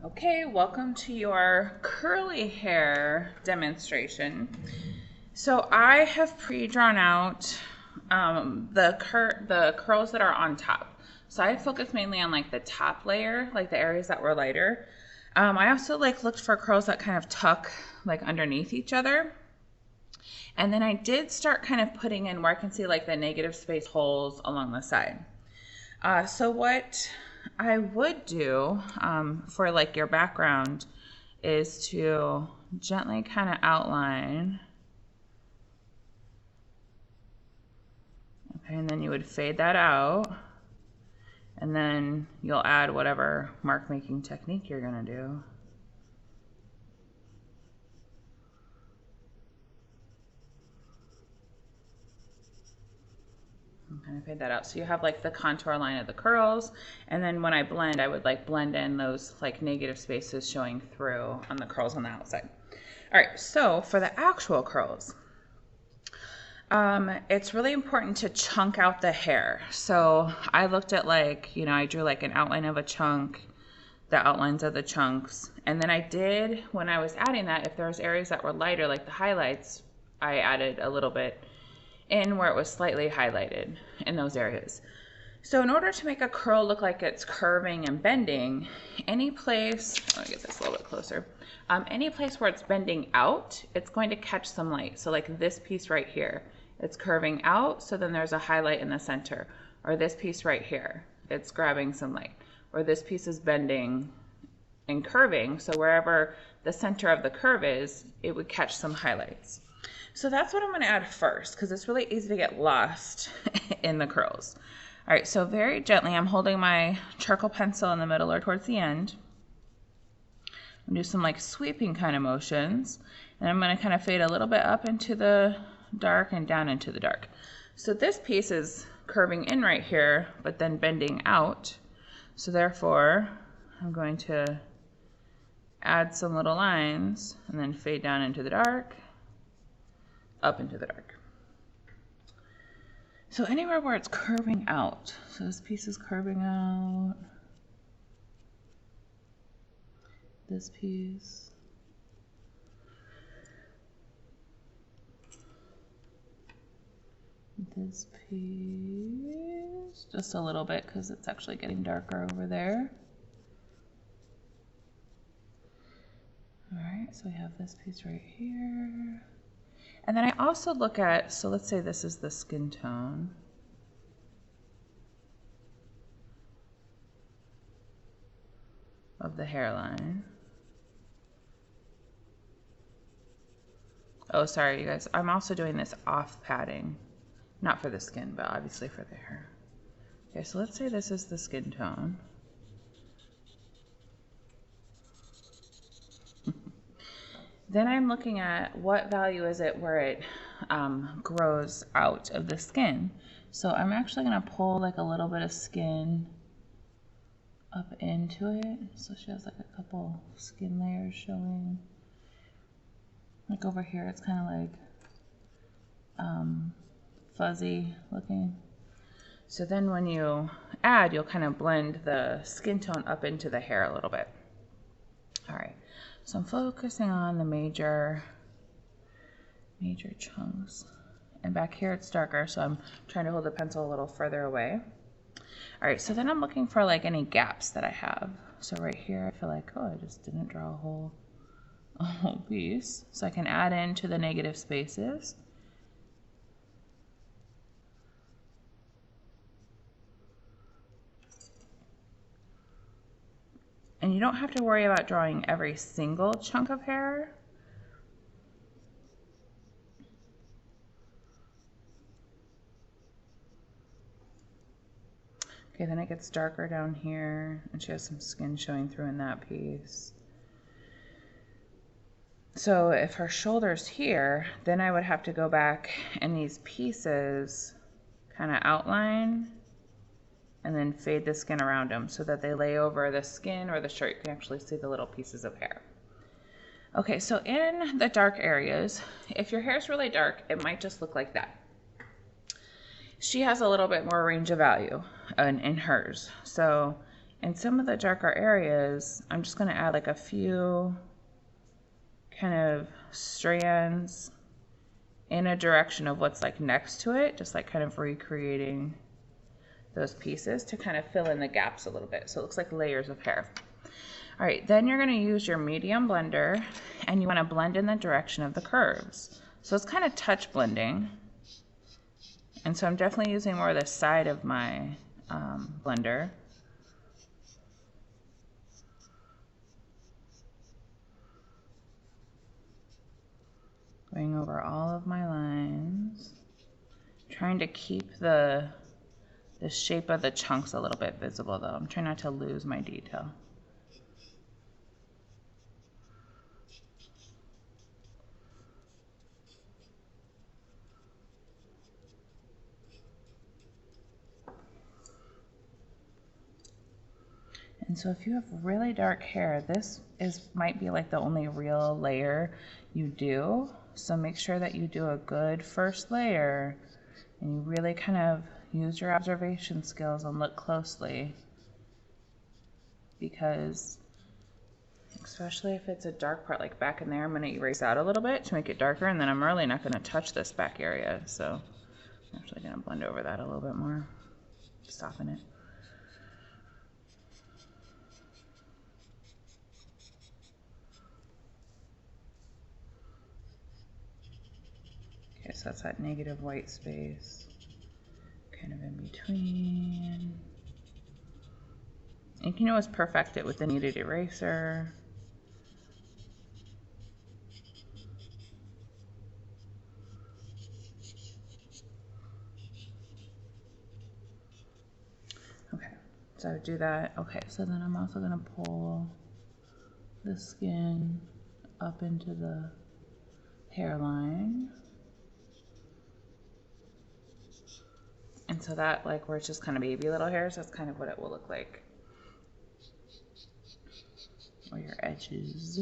Okay, welcome to your curly hair demonstration. So I have pre-drawn out the curls that are on top. So I focused mainly on like the top layer, like the areas that were lighter. I also looked for curls that kind of tuck like underneath each other. And then I did start kind of putting in where I can see like the negative space holes along the side. So what I would do for like your background is to gently kind of outline. Okay, and then you would fade that out. And then you'll add whatever mark making technique you're gonna do. Kind of fade that out. So you have like the contour line of the curls, and then when I blend, I would like blend in those like negative spaces showing through on the curls on the outside. All right, so for the actual curls, it's really important to chunk out the hair. So I looked at I drew like an outline of a chunk, the outlines of the chunks. And then I did, when I was adding that, if there was areas that were lighter, like the highlights, I added a little bit in where it was slightly highlighted in those areas. So in order to make a curl look like it's curving and bending, any place, let me get this a little bit closer, any place where it's bending out, it's going to catch some light. So like this piece right here, it's curving out, so then there's a highlight in the center. Or this piece right here, it's grabbing some light. Or this piece is bending and curving, so wherever the center of the curve is, it would catch some highlights. So that's what I'm gonna add first, because it's really easy to get lost in the curls. All right, so very gently, I'm holding my charcoal pencil in the middle or towards the end. I'm gonna do some like sweeping kind of motions, and I'm gonna kind of fade a little bit up into the dark and down into the dark. So this piece is curving in right here, but then bending out. So therefore, I'm going to add some little lines and then fade down into the dark, up into the dark. So anywhere where it's curving out, so this piece is curving out, this piece, this piece, just a little bit because it's actually getting darker over there. All right, so we have this piece right here. And then I also look at, so let's say this is the skin tone. Of the hairline. Oh, sorry, you guys. I'm also doing this off padding. Not for the skin, but obviously for the hair. Okay, so let's say this is the skin tone. Then I'm looking at what value is it where it grows out of the skin. So I'm actually going to pull like a little bit of skin up into it. So she has like a couple skin layers showing. Like over here, it's kind of like fuzzy looking. So then when you add, you'll kind of blend the skin tone up into the hair a little bit. All right. So I'm focusing on the major chunks. And back here it's darker, so I'm trying to hold the pencil a little further away. All right, so then I'm looking for like any gaps that I have. So right here, I feel like, oh, I just didn't draw a whole piece. So I can add into the negative spaces. And you don't have to worry about drawing every single chunk of hair. Okay, then it gets darker down here, and she has some skin showing through in that piece. So if her shoulder's here, then I would have to go back and these pieces kind of outline and then fade the skin around them so that they lay over the skin or the shirt. You can actually see the little pieces of hair. Okay, so in the dark areas, if your hair's really dark, it might just look like that. She has a little bit more range of value in hers. So in some of the darker areas, I'm just going to add like a few kind of strands in a direction of what's like next to it, just like kind of recreating those pieces to kind of fill in the gaps a little bit. So it looks like layers of hair. All right, then you're going to use your medium blender and you want to blend in the direction of the curves. So it's kind of touch blending. And so I'm definitely using more of the side of my blender. Going over all of my lines. Trying to keep the shape of the chunks a little bit visible though. I'm trying not to lose my detail. And so if you have really dark hair, this might be like the only real layer you do. So make sure that you do a good first layer and you really kind of use your observation skills and look closely, because especially if it's a dark part like back in there, I'm going to erase out a little bit to make it darker, and then I'm really not going to touch this back area. So I'm actually going to blend over that a little bit more, soften it. Okay, so that's that negative white space, kind of in between. And you can always perfect it with the kneaded eraser. Okay, so I would do that. Okay, so then I'm also gonna pull the skin up into the hairline. And so that, like, where it's just kind of baby little hairs, that's kind of what it will look like. Or your edges.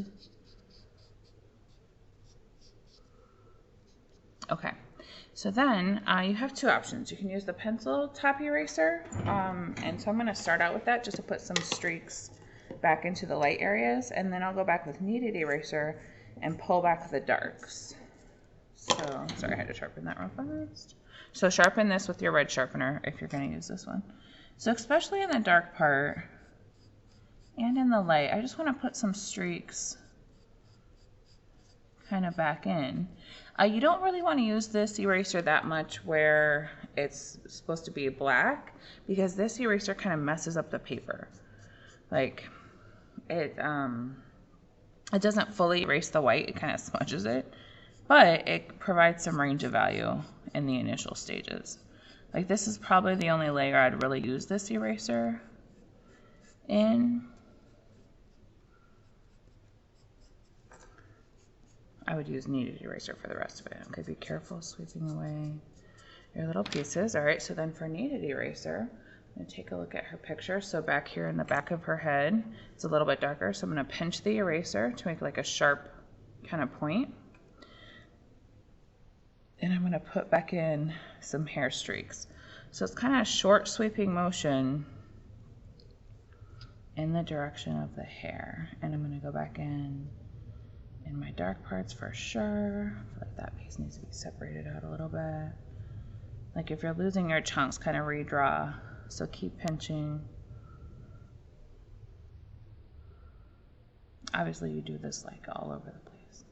Okay, so then you have two options. You can use the pencil top eraser, and so I'm going to start out with that just to put some streaks back into the light areas, and then I'll go back with kneaded eraser and pull back the darks. So, sorry, I had to sharpen that real fast. So sharpen this with your red sharpener if you're going to use this one. So especially in the dark part and in the light, I just want to put some streaks kind of back in. You don't really want to use this eraser that much where it's supposed to be black, because this eraser kind of messes up the paper. Like it doesn't fully erase the white, it kind of smudges it, but it provides some range of value in the initial stages. Like this is probably the only layer I'd really use this eraser in. I would use kneaded eraser for the rest of it. Okay, be careful sweeping away your little pieces. All right, so then for kneaded eraser, I'm going to take a look at her picture. So back here in the back of her head, it's a little bit darker. So I'm going to pinch the eraser to make like a sharp kind of point. And I'm going to put back in some hair streaks. So it's kind of a short sweeping motion in the direction of the hair. And I'm going to go back in my dark parts for sure. I feel like that piece needs to be separated out a little bit. Like if you're losing your chunks, kind of redraw. So keep pinching. Obviously you do this like all over the place.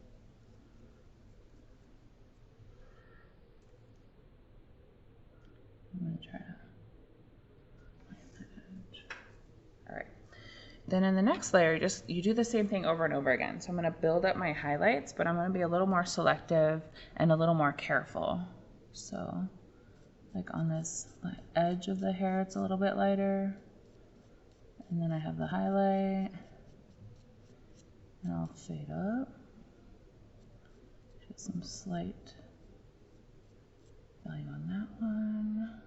I'm going to try to find that edge. All right. Then in the next layer, you do the same thing over and over again. So I'm going to build up my highlights, but I'm going to be a little more selective and a little more careful. So like on this edge of the hair, it's a little bit lighter. And then I have the highlight. And I'll fade up. Get some slight value on that one.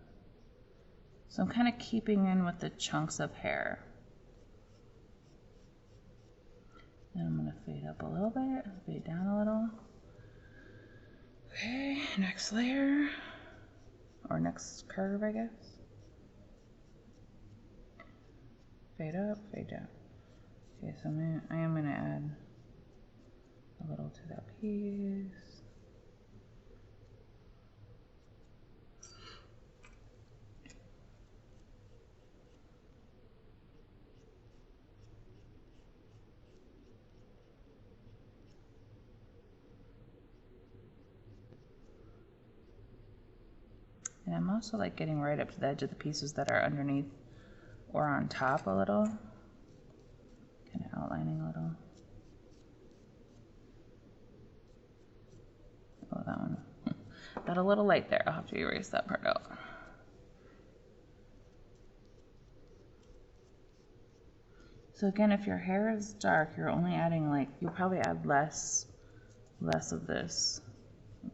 So I'm kind of keeping in with the chunks of hair. Then I'm going to fade up a little bit, fade down a little. Okay, next layer, or next curve, I guess. Fade up, fade down. Okay, so I am gonna add a little to that piece. And I'm also like getting right up to the edge of the pieces that are underneath or on top a little. Kind of outlining a little. Oh, that one got a little light there. I'll have to erase that part out. So again, if your hair is dark, you're only adding like, you'll probably add less of this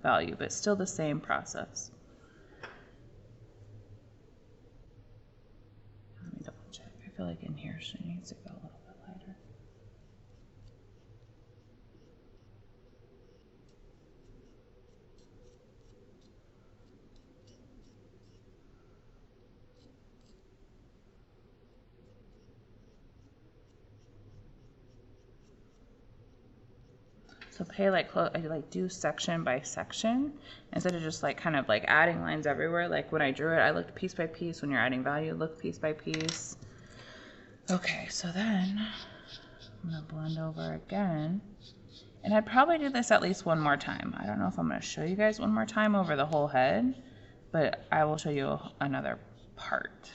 value, but still the same process. Let me double check. I feel like in here she needs to go a little bit lighter. So pay like close, I like do section by section instead of just like kind of like adding lines everywhere. Like when I drew it, I looked piece by piece. When you're adding value, look piece by piece. Okay, so then I'm gonna blend over again. And I'd probably do this at least one more time. I don't know if I'm gonna show you guys one more time over the whole head, but I will show you another part.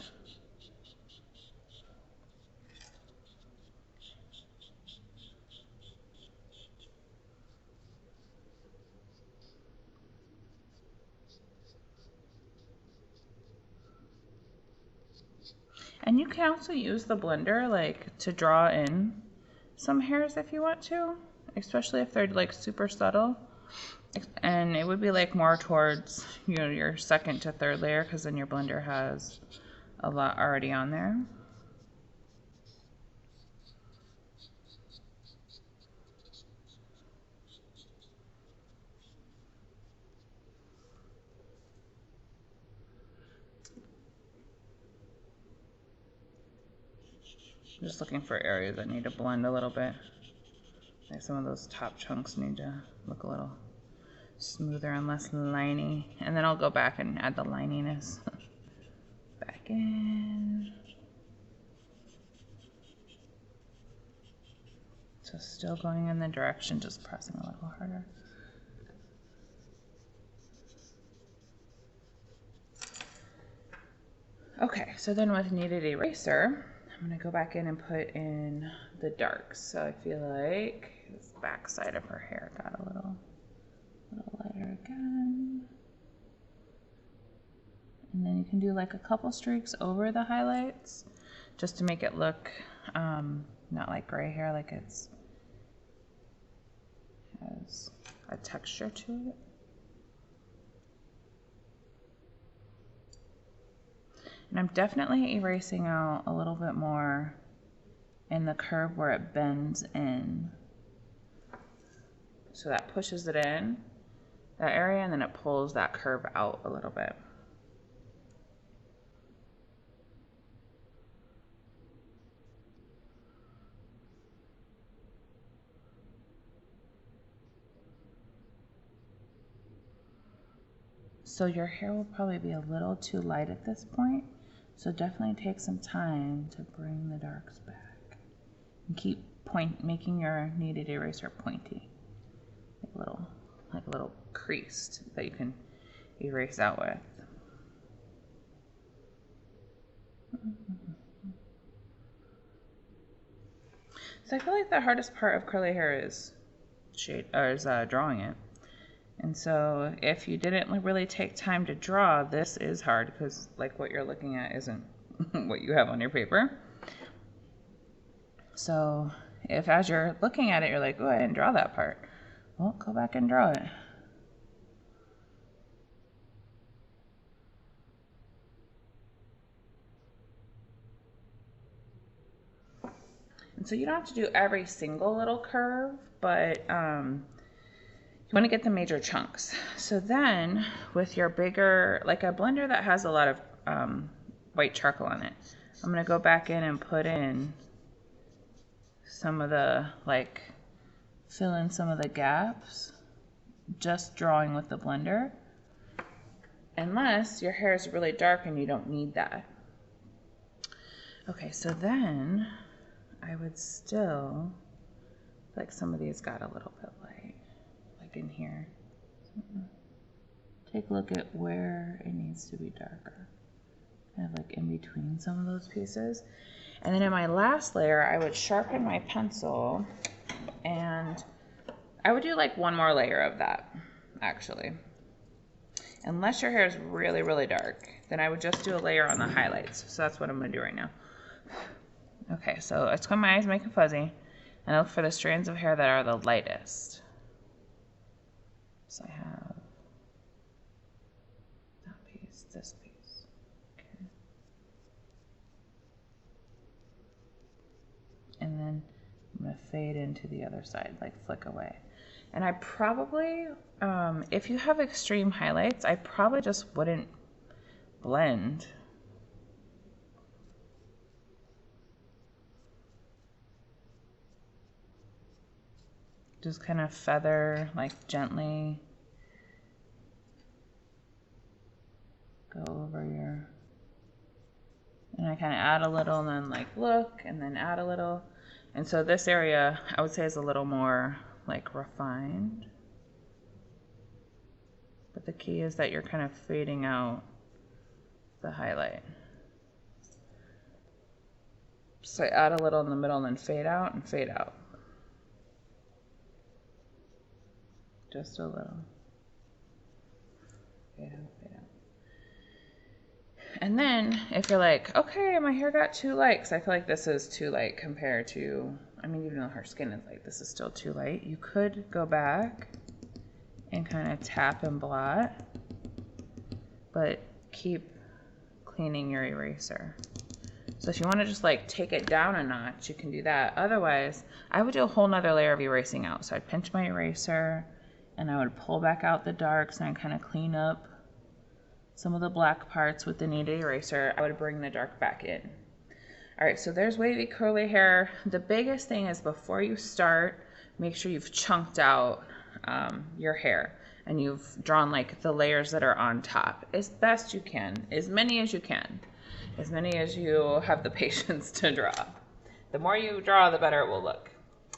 And you can also use the blender like to draw in some hairs if you want to, especially if they're like super subtle. And it would be like more towards, you know, your second to third layer, because then your blender has a lot already on there. Just looking for areas that need to blend a little bit. Like some of those top chunks need to look a little smoother and less liney. And then I'll go back and add the lininess back in. So still going in the direction, just pressing a little harder. Okay, so then with kneaded eraser, I'm gonna go back in and put in the darks. So I feel like this back side of her hair got a little lighter again. And then you can do like a couple streaks over the highlights just to make it look not like gray hair, like it's has a texture to it. And I'm definitely erasing out a little bit more in the curve where it bends in. So that pushes it in, that area, and then it pulls that curve out a little bit. So your hair will probably be a little too light at this point. So definitely take some time to bring the darks back. And keep making your kneaded eraser pointy. Like a little creased that you can erase out with. So I feel like the hardest part of curly hair is drawing it. And so if you didn't really take time to draw, this is hard because like what you're looking at isn't what you have on your paper. So if as you're looking at it, you're like, oh, I didn't draw that part. Well, go back and draw it. And so you don't have to do every single little curve, but you want to get the major chunks. So then with your bigger, like a blender that has a lot of white charcoal on it, I'm going to go back in and put in some of the, like, fill in some of the gaps, just drawing with the blender, unless your hair is really dark and you don't need that. Okay, so then I would still, like some of these got a little bit light, like in here. Take a look at where it needs to be darker, kind of like in between some of those pieces. And then in my last layer, I would sharpen my pencil, and I would do like one more layer of that, actually. Unless your hair is really, really dark, then I would just do a layer on the highlights. So that's what I'm going to do right now. Okay, so I squint my eyes, make it fuzzy, and I look for the strands of hair that are the lightest. So I have that piece, this piece. Okay. And then I'm going to fade into the other side, like flick away. And I probably, if you have extreme highlights, I probably just wouldn't blend. Just kind of feather, like gently go over your, and I kind of add a little and then like look and then add a little. And so this area I would say is a little more like refined. But the key is that you're kind of fading out the highlight. So I add a little in the middle and then fade out and fade out. Just a little. Fade out, fade out. And then if you're like, okay, my hair got too light, because I feel like this is too light compared to, I mean, even though her skin is light, this is still too light. You could go back and kind of tap and blot, but keep cleaning your eraser. So if you want to just like take it down a notch, you can do that. Otherwise, I would do a whole nother layer of erasing out. So I'd pinch my eraser and I would pull back out the darks and I'd kind of clean up some of the black parts with the kneaded eraser. I would bring the dark back in. All right, so there's wavy curly hair. The biggest thing is before you start, make sure you've chunked out your hair and you've drawn like the layers that are on top as best you can, as many as you can, as many as you have the patience to draw. The more you draw, the better it will look.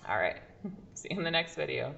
All right, see you in the next video.